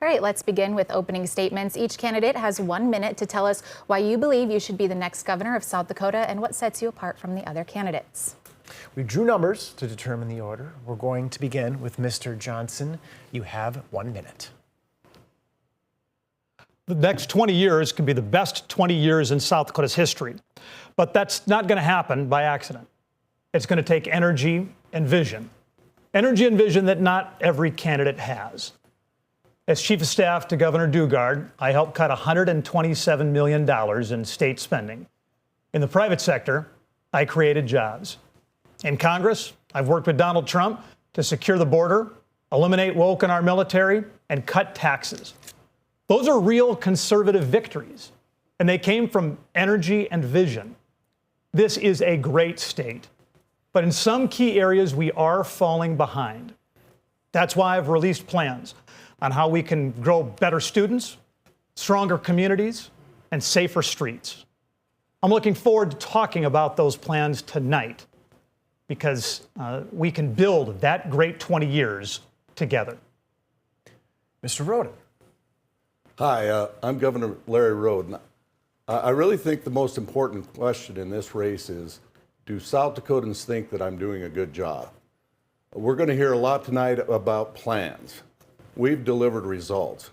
All right, let's begin with opening statements. Each candidate has 1 minute to tell us why you believe you should be the next governor of South Dakota and what sets you apart from the other candidates. We drew numbers to determine the order. We're going to begin with Mr. Johnson. You have 1 minute. The next 20 years could be the best 20 years in South Dakota's history. But that's not going to happen by accident. It's going to take energy and vision. Energy and vision that not every candidate has. As Chief of Staff to Governor Daugaard, I helped cut $127 million in state spending. In the private sector, I created jobs. In Congress, I've worked with Donald Trump to secure the border, eliminate woke in our military, and cut taxes. Those are real conservative victories, and they came from energy and vision. This is a great state, but in some key areas, we are falling behind. That's why I've released plans on how we can grow better students, stronger communities, and safer streets. I'm looking forward to talking about those plans tonight because we can build that great 20 years together. Mr. Roden. Hi, I'm Governor Larry Roden. I really think the most important question in this race is, do South Dakotans think that I'm doing a good job? We're going to hear a lot tonight about plans. We've delivered results.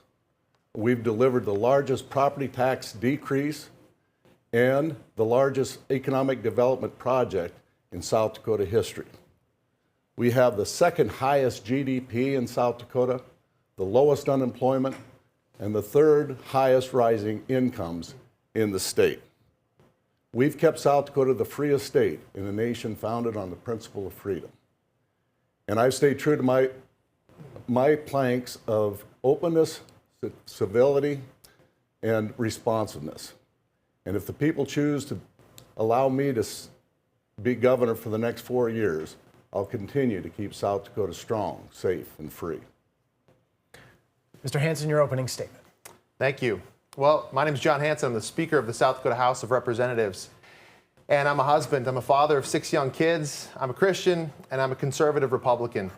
We've delivered the largest property tax decrease and the largest economic development project in South Dakota history. We have the second highest GDP in South Dakota, the lowest unemployment, and the third highest rising incomes in the state. We've kept South Dakota the freest state in a nation founded on the principle of freedom. And I've stayed true to my planks of openness, civility, and responsiveness. And if the people choose to allow me to be governor for the next 4 years, I'll continue to keep South Dakota strong, safe, and free. Mr. Hansen, your opening statement. Thank you. Well, my name is John Hansen. I'm the Speaker of the South Dakota House of Representatives. And I'm a husband. I'm a father of 6 young kids. I'm a Christian, and I'm a conservative Republican.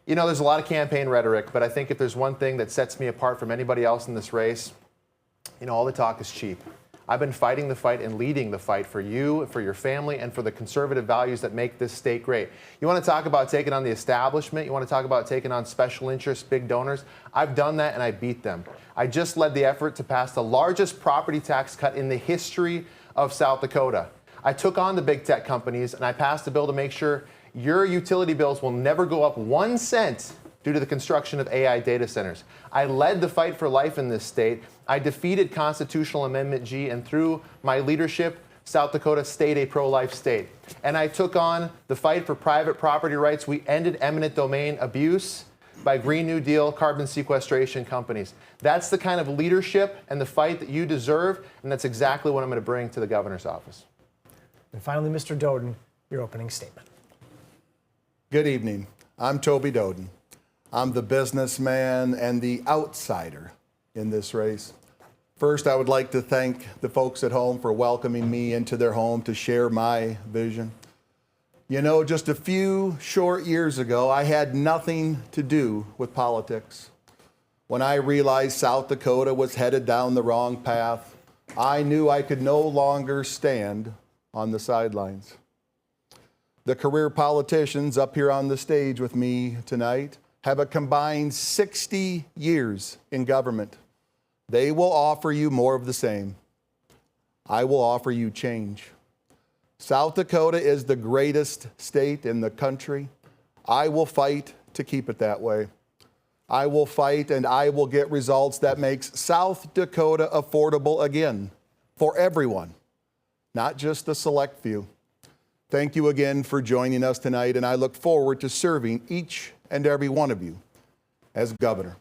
You know, there's a lot of campaign rhetoric, but I think if there's one thing that sets me apart from anybody else in this race, you know, all the talk is cheap. I've been fighting the fight and leading the fight for you, for your family, and for the conservative values that make this state great. You want to talk about taking on the establishment? You want to talk about taking on special interests, big donors? I've done that, and I beat them. I just led the effort to pass the largest property tax cut in the history of South Dakota. I took on the big tech companies, and I passed a bill to make sure your utility bills will never go up 1 cent due to the construction of AI data centers. I led the fight for life in this state. I defeated Constitutional Amendment G, and through my leadership, South Dakota stayed a pro-life state. And I took on the fight for private property rights. We ended eminent domain abuse by Green New Deal carbon sequestration companies. That's the kind of leadership and the fight that you deserve, and that's exactly what I'm going to bring to the governor's office. And finally, Mr. Doden, your opening statement. Good evening. I'm Toby Doden. I'm the businessman and the outsider in this race. First, I would like to thank the folks at home for welcoming me into their home to share my vision. You know, just a few short years ago, I had nothing to do with politics. When I realized South Dakota was headed down the wrong path, I knew I could no longer stand on the sidelines. The career politicians up here on the stage with me tonight have a combined 60 years in government. They will offer you more of the same. I will offer you change. South Dakota is the greatest state in the country. I will fight to keep it that way. I will fight and I will get results that makes South Dakota affordable again for everyone, not just the select few. Thank you again for joining us tonight, and I look forward to serving each and every one of you as governor.